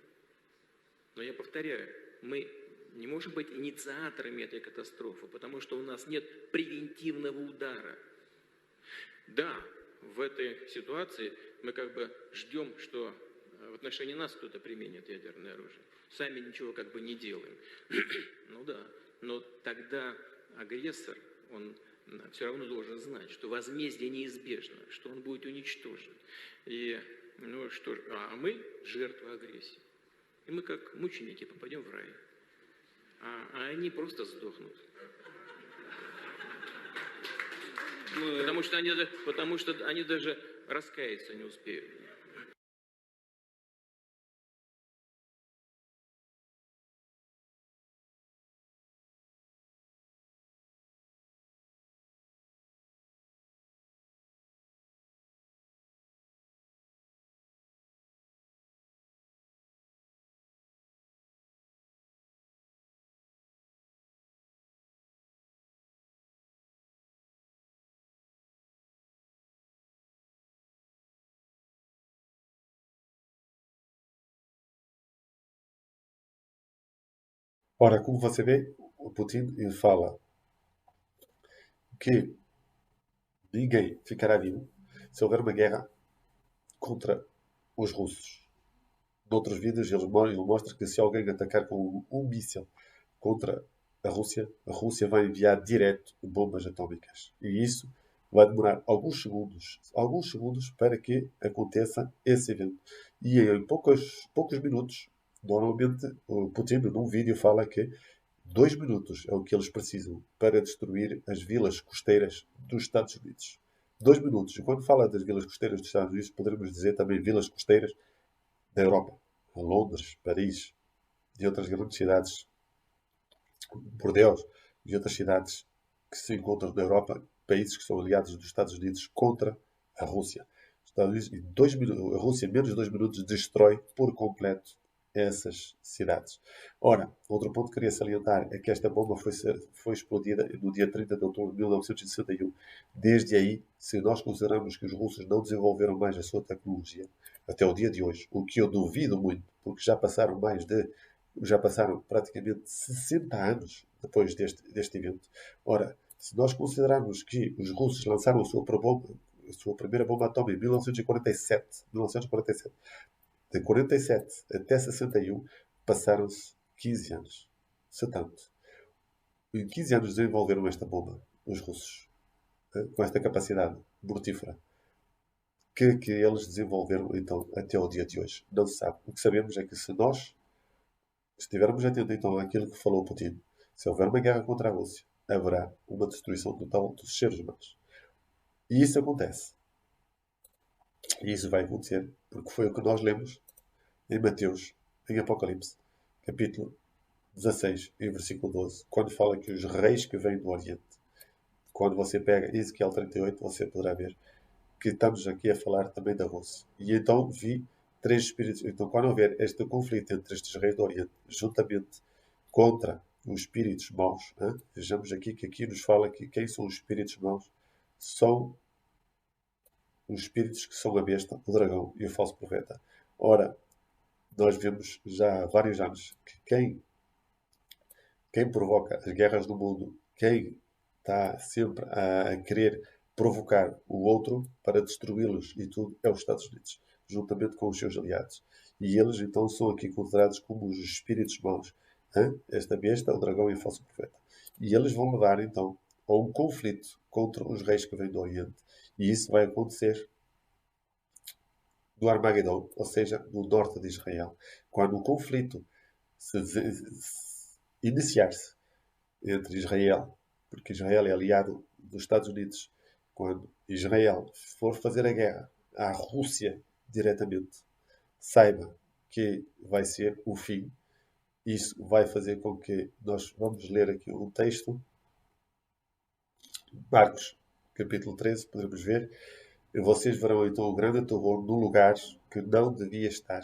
Но я повторяю, мы не можем быть инициаторами этой катастрофы, потому что у нас нет превентивного удара. Да, в этой ситуации мы как бы ждем, что в отношении нас кто-то применит ядерное оружие. Сами ничего как бы не делаем. Ну да, но тогда агрессор, он все равно должен знать, что возмездие неизбежно, что он будет уничтожен. И, ну что ж, а мы жертвы агрессии. И мы как мученики попадем в рай. А они просто сдохнут. Потому что они даже раскаяться не успеют. Ora, como você vê, o Putin fala que ninguém ficará vivo se houver uma guerra contra os russos. Noutros vídeos ele mostra que se alguém atacar com um míssil contra a Rússia vai enviar direto bombas atómicas. E isso vai demorar alguns segundos para que aconteça esse evento. E em poucos minutos, normalmente o Putin num vídeo fala que 2 minutos é o que eles precisam para destruir as vilas costeiras dos Estados Unidos. 2 minutos. E quando fala das vilas costeiras dos Estados Unidos, poderemos dizer também vilas costeiras da Europa. Londres, Paris e outras grandes cidades, Bordeaux e outras cidades que se encontram na Europa, países que são aliados dos Estados Unidos contra a Rússia. Estados Unidos, a Rússia, em menos de 2 minutos, destrói por completo essas cidades. Ora, outro ponto que queria salientar é que esta bomba foi explodida no dia 30 de outubro de 1961. Desde aí, se nós considerarmos que os russos não desenvolveram mais a sua tecnologia até o dia de hoje, o que eu duvido muito, porque já passaram praticamente 60 anos depois deste evento. Ora, se nós considerarmos que os russos lançaram a sua primeira bomba atómica em 1947, de 47 até 61, passaram-se 15 anos. Se tanto. Em 15 anos desenvolveram esta bomba, os russos, com esta capacidade mortífera. Que eles desenvolveram, então, até o dia de hoje? Não se sabe. O que sabemos é que se nós estivermos atentos, então, àquilo que falou Putin, se houver uma guerra contra a Rússia, haverá uma destruição total dos seres humanos. E isso acontece. E isso vai acontecer porque foi o que nós lemos em Mateus, em Apocalipse, capítulo 16, em versículo 12, quando fala que os reis que vêm do Oriente, quando você pega Ezequiel 38, você poderá ver que estamos aqui a falar também da Rússia. E então vi 3 espíritos. Então, quando houver este conflito entre estes reis do Oriente, juntamente contra os espíritos maus, vejamos aqui que aqui nos fala que quem são os espíritos maus são os espíritos que são a besta, o dragão e o falso profeta. Ora, nós vemos já há vários anos que quem provoca as guerras do mundo, quem está sempre a querer provocar o outro para destruí-los e tudo, é os Estados Unidos, juntamente com os seus aliados. E eles então são aqui considerados como os espíritos maus. Esta besta, o dragão e o falso profeta. E eles vão levar então a um conflito contra os reis que vêm do Oriente. E isso vai acontecer no Armagedon, ou seja, no norte de Israel. Quando o conflito se iniciar-se entre Israel, porque Israel é aliado dos Estados Unidos, quando Israel for fazer a guerra à Rússia diretamente, saiba que vai ser o fim. Isso vai fazer com que nós vamos ler aqui um texto, Marcos, capítulo 13, podemos ver. Vocês verão então o grande terror no lugar que não devia estar.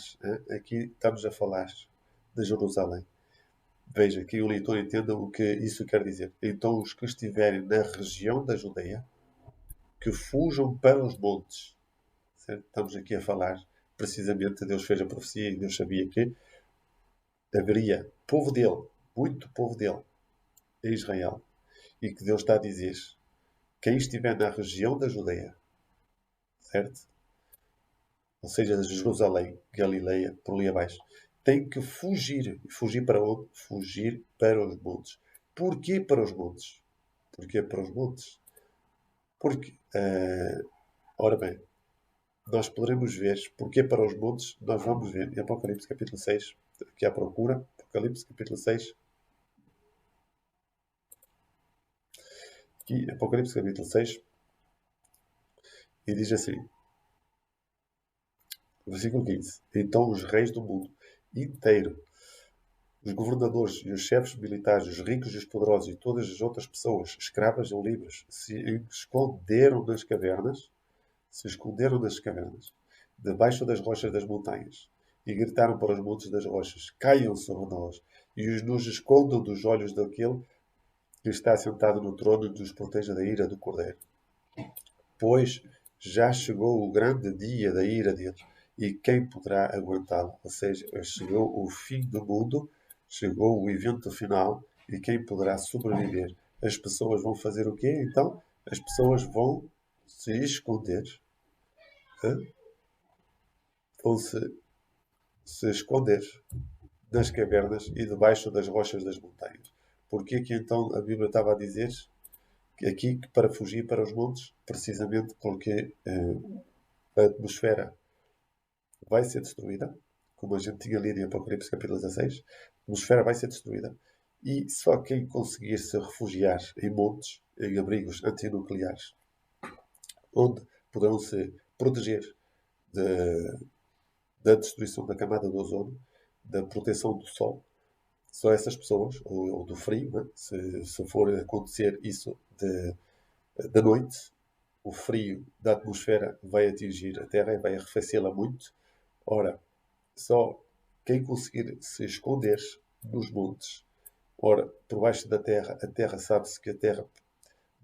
Aqui estamos a falar de Jerusalém. Veja, que o leitor entenda o que isso quer dizer. Então, os que estiverem na região da Judeia, que fujam para os montes. Certo? Estamos aqui a falar, precisamente, Deus fez a profecia e Deus sabia que haveria povo dele, muito povo dele, em Israel. E que Deus está a dizer, quem estiver na região da Judeia, certo? Ou seja, de Jerusalém, Galileia, por ali abaixo, tem que fugir. Fugir para onde? Fugir para os montes. Porquê para os montes? Porquê para os montes? Porque, ora bem, nós poderemos ver porquê para os montes, nós vamos ver em Apocalipse capítulo 6, aqui à procura, Apocalipse capítulo 6, aqui, Apocalipse capítulo 6, e diz assim, versículo 15, então os reis do mundo inteiro, os governadores e os chefes militares, os ricos e os poderosos e todas as outras pessoas, escravas ou livres, se esconderam nas cavernas, debaixo das rochas das montanhas, e gritaram para os montes das rochas, caiam sobre nós, e os nos escondam dos olhos daquele que está sentado no trono e nos proteja da ira do Cordeiro. Pois já chegou o grande dia da ira dele, e quem poderá aguentá-lo? Ou seja, chegou o fim do mundo, chegou o evento final, e quem poderá sobreviver? As pessoas vão fazer o quê? Então, as pessoas vão se esconder, vão se esconder nas cavernas e debaixo das rochas das montanhas. Porquê que então a Bíblia estava a dizer que aqui que para fugir para os montes? Precisamente porque a atmosfera vai ser destruída, como a gente tinha lido em Apocalipse capítulo 16, a atmosfera vai ser destruída e só quem conseguir se refugiar em montes, em abrigos antinucleares, onde poderão se proteger da destruição da camada do ozono, da proteção do sol, só essas pessoas, ou do frio, né? Se for acontecer isso da noite, o frio da atmosfera vai atingir a Terra e vai arrefecê-la muito. Ora, só quem conseguir se esconder nos montes, ora, por baixo da Terra, a Terra sabe-se que a Terra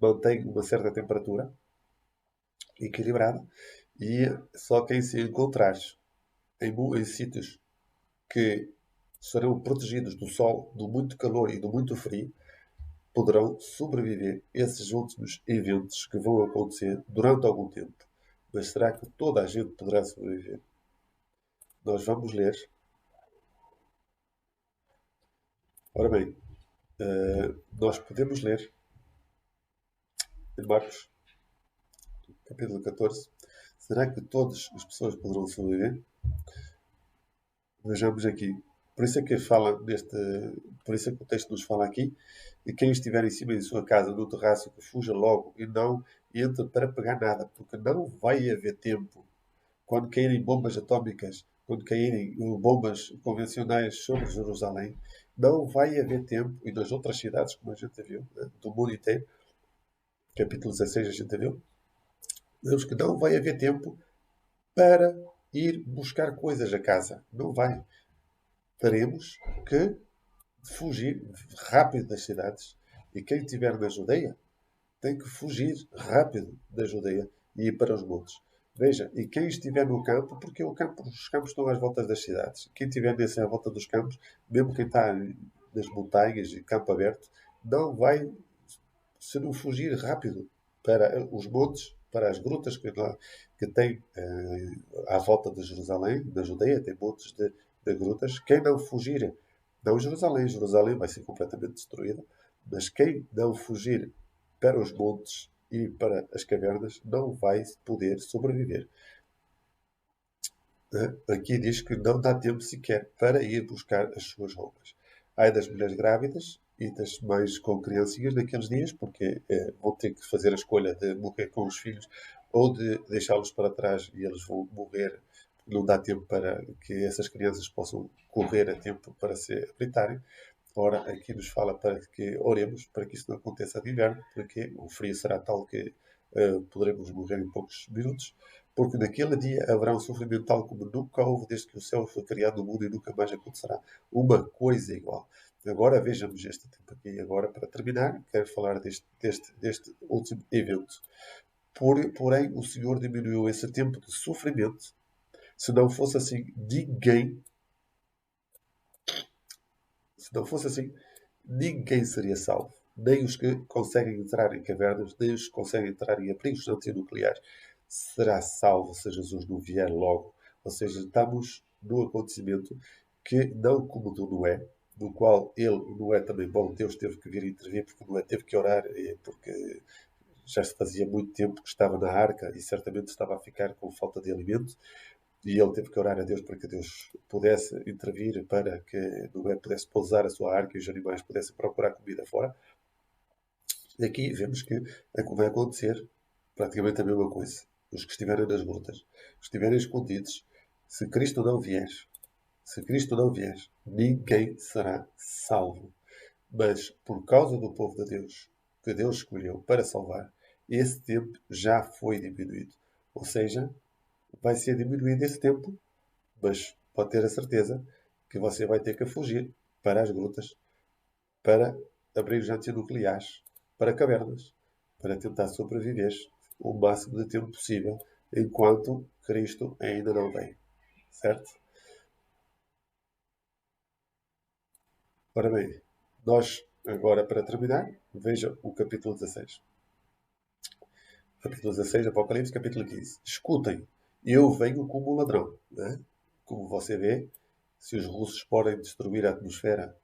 mantém uma certa temperatura equilibrada e só quem se encontrar em sítios que serão protegidos do sol, do muito calor e do muito frio, poderão sobreviver esses últimos eventos que vão acontecer durante algum tempo. Mas será que toda a gente poderá sobreviver? Nós vamos ler. Ora bem, nós podemos ler em Marcos, capítulo 14. Será que todas as pessoas poderão sobreviver? Vejamos aqui. Por isso é que por isso é que o texto nos fala aqui, e quem estiver em cima de sua casa, no terraço, que fuja logo e não entre para pegar nada, porque não vai haver tempo. Quando caírem bombas atómicas, quando caírem bombas convencionais sobre Jerusalém, não vai haver tempo, e nas outras cidades, como a gente viu, né, do mundo inteiro, capítulo 16 a gente viu, vemos que não vai haver tempo para ir buscar coisas a casa. Não vai. Teremos que fugir rápido das cidades. E quem estiver na Judeia tem que fugir rápido da Judeia e ir para os montes. Veja, e quem estiver no campo, porque os campos estão às voltas das cidades, quem estiver à volta dos campos, mesmo quem está nas montanhas e campo aberto, não vai, se não fugir rápido para os montes, para as grutas que tem à volta de Jerusalém, na Judeia, tem montes de grutas. Quem não fugir, não Jerusalém, Jerusalém vai ser completamente destruída, mas quem não fugir para os montes e para as cavernas não vai poder sobreviver. Aqui diz que não dá tempo sequer para ir buscar as suas roupas. Ai das mulheres grávidas e das mães com criancinhas naqueles dias, porque vão ter que fazer a escolha de morrer com os filhos ou de deixá-los para trás e eles vão morrer. Não dá tempo para que essas crianças possam correr a tempo para se habilitarem. Ora, aqui nos fala para que oremos para que isso não aconteça de inverno, porque o frio será tal que poderemos morrer em poucos minutos, porque naquele dia haverá um sofrimento tal como nunca houve desde que o céu foi criado no mundo e nunca mais acontecerá. Uma coisa igual. Agora vejamos este tempo aqui. Agora, para terminar, quero falar deste último evento. Porém, o Senhor diminuiu esse tempo de sofrimento. Se não fosse assim, ninguém seria salvo. Nem os que conseguem entrar em cavernas, nem os que conseguem entrar em abrigos antinucleares será salvo se Jesus não vier logo. Ou seja, estamos num acontecimento que, não como do Noé, no qual Noé também, bom, Deus teve que vir intervir porque Noé teve que orar, porque já se fazia muito tempo que estava na arca e certamente estava a ficar com falta de alimento. E ele teve que orar a Deus para que Deus pudesse intervir para que Noé pudesse pousar a sua arca e os animais pudessem procurar comida fora. E aqui vemos que vai acontecer praticamente a mesma coisa. Os que estiverem nas grutas, os que estiverem escondidos, se Cristo não vier, ninguém será salvo. Mas por causa do povo de Deus, que Deus escolheu para salvar, esse tempo já foi diminuído. Ou seja, vai ser diminuído esse tempo, mas pode ter a certeza que você vai ter que fugir para as grutas, para abrigos antinucleares, para cavernas, para tentar sobreviver o máximo de tempo possível, enquanto Cristo ainda não vem. Certo? Ora bem, nós, agora para terminar, veja o capítulo 16. Capítulo 16, Apocalipse, capítulo 15. Escutem, eu venho como um ladrão. Né? Como você vê, se os russos podem destruir a atmosfera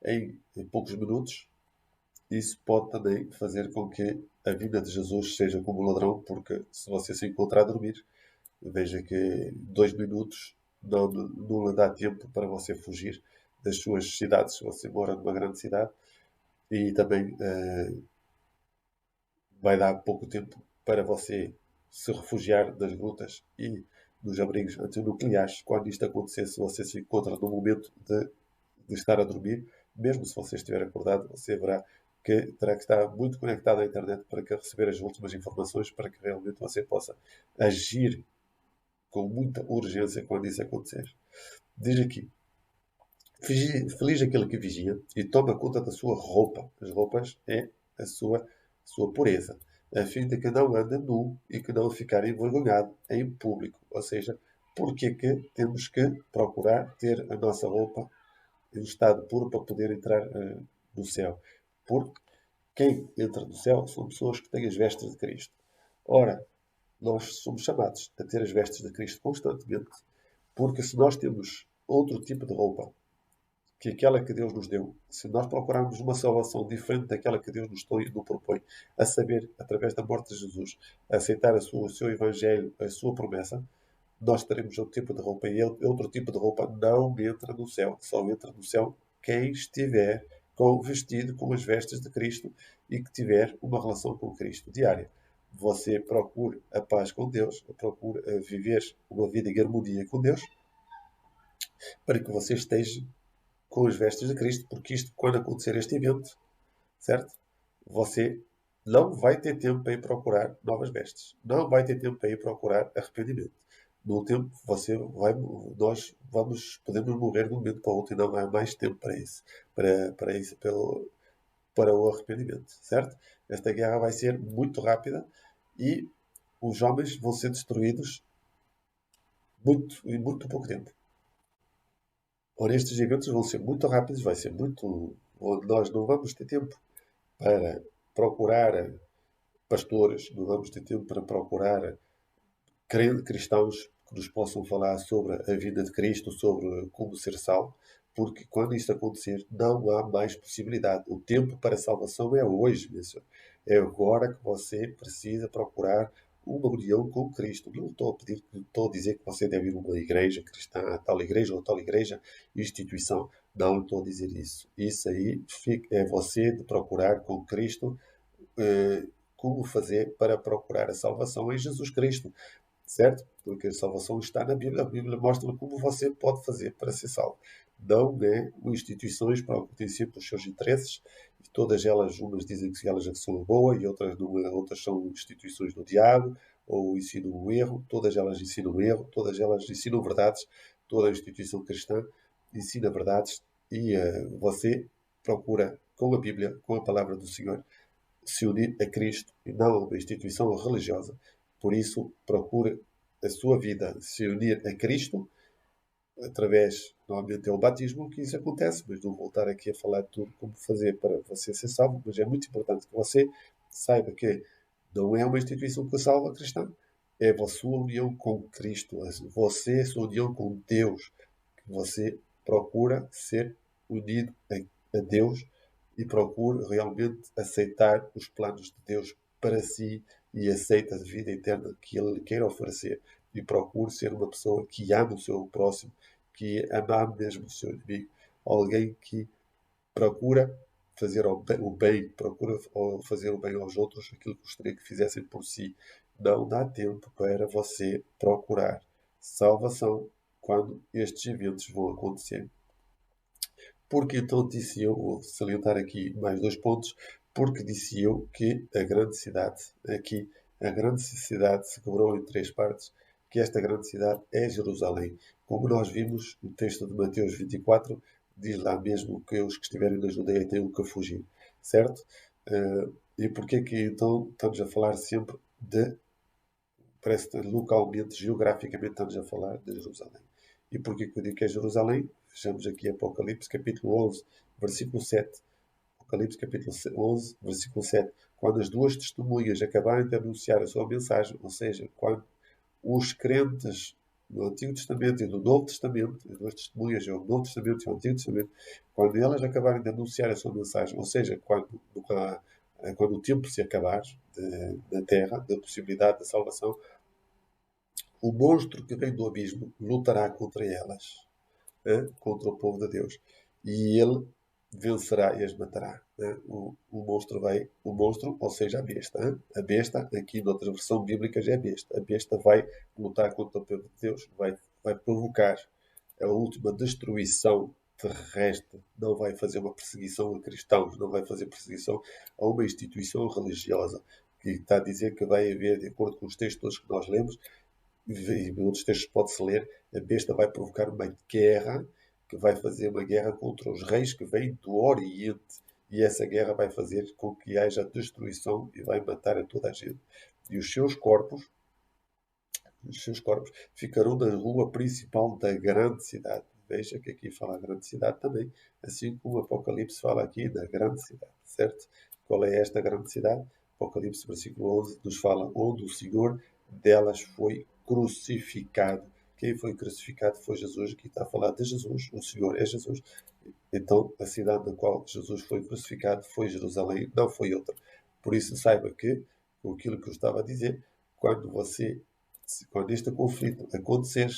em poucos minutos, isso pode também fazer com que a vinda de Jesus seja como um ladrão, porque se você se encontrar a dormir, veja que 2 minutos não lhe dá tempo para você fugir das suas cidades, se você mora numa grande cidade, e também vai dar pouco tempo para você se refugiar das grutas e dos abrigos antinucleares. Quando isto acontecer, se você se encontra no momento de estar a dormir, mesmo se você estiver acordado, você verá que terá que estar muito conectado à internet para que receber as últimas informações, para que realmente você possa agir com muita urgência quando isso acontecer. Diz aqui: feliz aquele que vigia e toma conta da sua roupa. As roupas é a sua pureza, a fim de que não ande nu e que não ficar envergonhado em público. Ou seja, porque que temos que procurar ter a nossa roupa em estado puro para poder entrar no céu? Porque quem entra no céu são pessoas que têm as vestes de Cristo. Ora, nós somos chamados a ter as vestes de Cristo constantemente, porque se nós temos outro tipo de roupa que aquela que Deus nos deu, se nós procurarmos uma salvação diferente daquela que Deus nos propõe, a saber, através da morte de Jesus, a aceitar o seu Evangelho, a sua promessa, nós teremos outro tipo de roupa e outro tipo de roupa não entra no céu. Só entra no céu quem estiver vestido com as vestes de Cristo e que tiver uma relação com Cristo diária. Você procure a paz com Deus, procure viver uma vida em harmonia com Deus, para que você esteja com as vestes de Cristo, porque isto, quando acontecer este evento, certo? Você não vai ter tempo para ir procurar novas vestes. Não vai ter tempo para ir procurar arrependimento. No tempo, podemos morrer de um momento para o outro e não há mais tempo para isso. Para o arrependimento, certo? Esta guerra vai ser muito rápida e os homens vão ser destruídos em muito pouco tempo. Ora, estes eventos vão ser muito rápidos, vai ser muito. Nós não vamos ter tempo para procurar pastores, não vamos ter tempo para procurar cristãos que nos possam falar sobre a vinda de Cristo, sobre como ser salvo, porque quando isto acontecer, não há mais possibilidade. O tempo para a salvação é hoje, meu senhor. É agora que você precisa procurar uma união com Cristo. Não estou a pedir, não estou a dizer que você deve ir a uma igreja cristã, a tal igreja ou a tal igreja, instituição. Não estou a dizer isso. Isso aí é você de procurar com Cristo como fazer para procurar a salvação em Jesus Cristo. Certo? Porque a salvação está na Bíblia. A Bíblia mostra como você pode fazer para ser salvo. Não é instituições para obter sempre os seus interesses. E todas elas, umas dizem que elas são boas e outras, não, outras são instituições do diabo ou ensinam o erro. Todas elas ensinam o erro, todas elas ensinam verdades. Toda a instituição cristã ensina verdades e você procura com a Bíblia, com a palavra do Senhor, se unir a Cristo e não a uma instituição religiosa. Por isso, procure a sua vida se unir a Cristo através, normalmente é o batismo que isso acontece, mas não voltar aqui a falar de tudo como fazer para você ser salvo, mas é muito importante que você saiba que não é uma instituição que salva cristã, é a sua união com Cristo, você, a sua união com Deus, que você procura ser unido a Deus e procure realmente aceitar os planos de Deus para si e aceita a vida eterna que Ele lhe quer oferecer. E procure ser uma pessoa que ama o seu próximo, que ama mesmo o seu inimigo. Alguém que procura fazer o bem, procura fazer o bem aos outros, aquilo que gostaria que fizessem por si. Não dá tempo para você procurar salvação quando estes eventos vão acontecer. Porque então disse eu, vou salientar aqui mais dois pontos, porque disse eu que a grande cidade, aqui, a grande cidade se quebrou em três partes, que esta grande cidade é Jerusalém. Como nós vimos no texto de Mateus 24, diz lá mesmo que os que estiverem na Judeia têm que fugir, certo? E porquê que então estamos a falar sempre parece que localmente, geograficamente, estamos a falar de Jerusalém. E porquê que eu digo que é Jerusalém? Vejamos aqui Apocalipse, capítulo 11, versículo 7. Apocalipse, capítulo 11, versículo 7. Quando as duas testemunhas acabarem de anunciar a sua mensagem, ou seja, quando os crentes do Antigo Testamento e do Novo Testamento, as duas testemunhas é o Novo Testamento e o Antigo Testamento, quando elas acabarem de anunciar a sua mensagem, ou seja, quando o tempo se acabar da terra, da possibilidade da salvação, o monstro que vem do abismo lutará contra elas, contra o povo de Deus. E ele vencerá e as matará. O monstro, ou seja, a besta. A besta, aqui noutra versão bíblica, é a besta. A besta vai lutar contra o povo de Deus, vai provocar a última destruição terrestre, não vai fazer uma perseguição a cristãos, não vai fazer perseguição a uma instituição religiosa, que está a dizer que vai haver, de acordo com os textos que nós lemos, e outros textos pode-se ler, a besta vai provocar uma guerra, que vai fazer uma guerra contra os reis que vêm do Oriente. E essa guerra vai fazer com que haja destruição e vai matar a toda a gente. E os seus corpos ficarão na rua principal da grande cidade. Veja que aqui fala a grande cidade também, assim como o Apocalipse fala aqui da grande cidade, certo? Qual é esta grande cidade? Apocalipse, versículo 11, nos fala onde o Senhor delas foi crucificado. Quem foi crucificado foi Jesus. Aqui está a falar de Jesus. O Senhor é Jesus. Então, a cidade na qual Jesus foi crucificado foi Jerusalém, não foi outra. Por isso, saiba que, com aquilo que eu estava a dizer, quando este conflito acontecer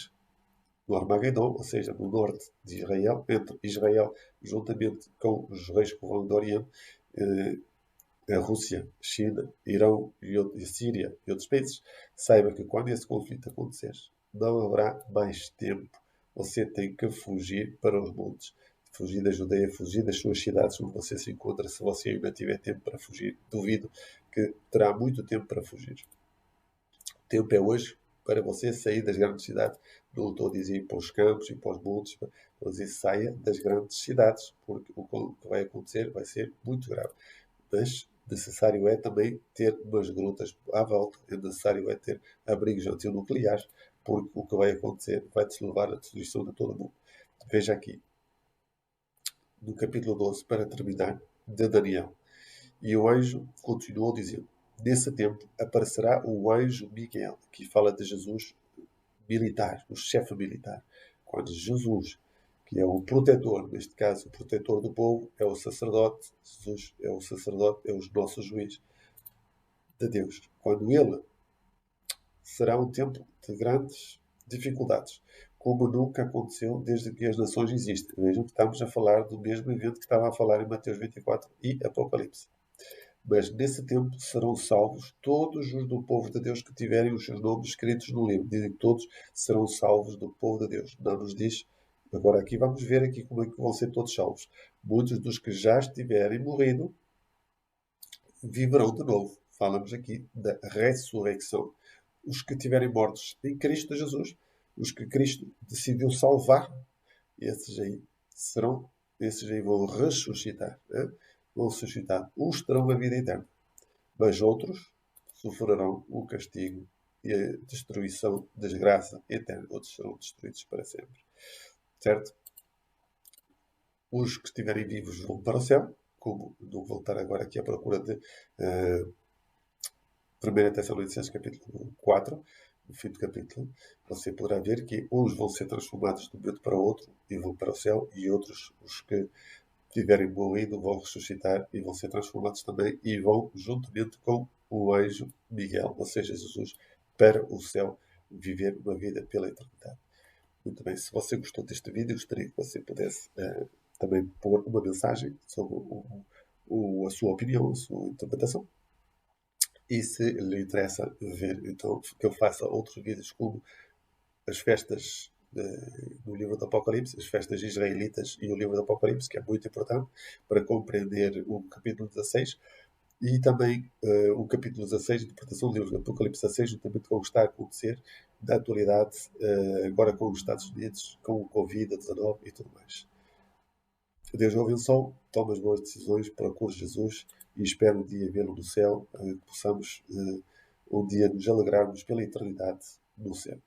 no Armagedon, ou seja, no norte de Israel, entre Israel juntamente com os reis que vão do Oriente, a Rússia, China, Irão e Síria e outros países, saiba que quando esse conflito acontecer, não haverá mais tempo. Você tem que fugir para os montes. Fugir da Judeia, fugir das suas cidades onde você se encontra. Se você ainda tiver tempo para fugir, duvido que terá muito tempo para fugir. O tempo é hoje para você sair das grandes cidades. Não estou a dizer ir para os campos e para os montes, estou a dizer saia das grandes cidades, porque o que vai acontecer vai ser muito grave. Mas necessário é também ter umas grutas à volta, é necessário é ter abrigos antinucleares, porque o que vai acontecer vai-te levar à destruição de todo o mundo. Veja aqui, no capítulo 12, para terminar, de Daniel. E o anjo continuou dizendo: Nesse tempo aparecerá o anjo Miguel, que fala de Jesus militar, o chefe militar. Quando Jesus, que é o protetor, neste caso o protetor do povo, é o sacerdote, Jesus é o sacerdote, é o nosso juiz de Deus. Quando ele será um tempo de grandes dificuldades, como nunca aconteceu desde que as nações existem. Vejam que estamos a falar do mesmo evento que estava a falar em Mateus 24 e Apocalipse. Mas nesse tempo serão salvos todos os do povo de Deus que tiverem os seus nomes escritos no livro. Dizem que todos serão salvos do povo de Deus. Não nos diz. Agora aqui vamos ver aqui como é que vão ser todos salvos. Muitos dos que já estiverem morrido viverão de novo. Falamos aqui da ressurreição. Os que estiverem mortos em Cristo Jesus, os que Cristo decidiu salvar, esses aí serão, esses aí vão ressuscitar, né? Vão ressuscitar. Uns terão a vida eterna, mas outros sofrerão o castigo e a destruição, desgraça eterna. Outros serão destruídos para sempre. Certo? Os que estiverem vivos vão para o céu, como não voltar agora aqui à procura de 1 Tessalonicenses capítulo 4, no fim do capítulo, você poderá ver que uns vão ser transformados de um momento para o outro e vão para o céu, e outros, os que tiverem morrido, vão ressuscitar e vão ser transformados também e vão juntamente com o anjo Miguel, ou seja, Jesus, para o céu, viver uma vida pela eternidade. Muito bem, se você gostou deste vídeo, gostaria que você pudesse também pôr uma mensagem sobre a sua opinião, a sua interpretação. E se lhe interessa ver, então, que eu faça outros vídeos como as festas do livro do Apocalipse, as festas israelitas e o livro do Apocalipse, que é muito importante para compreender o capítulo 16, e também o capítulo 16, a interpretação do livro do Apocalipse 16, juntamente com o que está a acontecer na atualidade, agora com os Estados Unidos, com o Covid-19 e tudo mais. Deus ouve o som, toma as boas decisões, procure Jesus e espero um dia vê-lo no céu, que possamos um dia nos alegrarmos pela eternidade no céu.